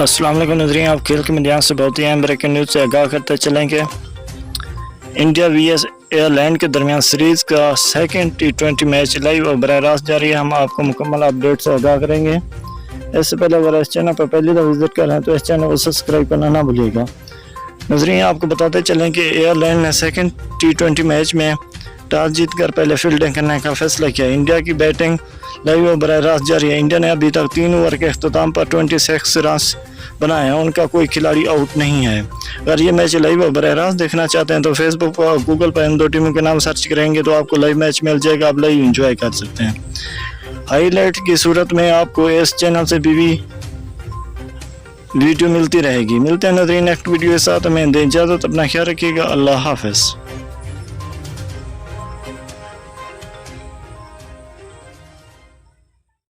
अस्सलाम वालेकुम नज़रीन, आप खेल के मैदान से बहुत ही अहम ब्रेकिंग न्यूज़ से आगाह करते चलेंगे। इंडिया वीएस आयरलैंड के दरमियान सीरीज़ का सेकंड T20 मैच लाइव और बराह रास्त जारी है। हम आपको मुकम्मल अपडेट से आगाह करेंगे। इससे पहले अगर इस चैनल पर पहली दफ़ा विजिट कर रहे हैं तो इस चैनल को सब्सक्राइब करना ना भूलिएगा। नज़रीन, आपको बताते चलें कि आयरलैंड ने सेकंड T20 मैच में टॉस जीतकर पहले फील्डिंग करने का फैसला किया। इंडिया की बैटिंग लाइव और बराह रास्त जारी है। इंडिया ने अभी तक 3 ओवर के अख्ताम पर 26 रन बनाए हैं। उनका कोई खिलाड़ी आउट नहीं है। अगर ये मैच लाइव और बराह रास्त देखना चाहते हैं तो फेसबुक और गूगल पर इन दो टीमों के नाम सर्च करेंगे तो आपको लाइव मैच मिल जाएगा। आप लाइव इंजॉय कर सकते हैं। हाईलाइट की सूरत में आपको इस चैनल से भी वीडियो मिलती रहेगी। मिलते हैं नज़रीन नेक्स्ट वीडियो के साथ। हमें दें इजाज़त, अपना ख्याल रखिएगा। अल्लाह हाफ़िज़।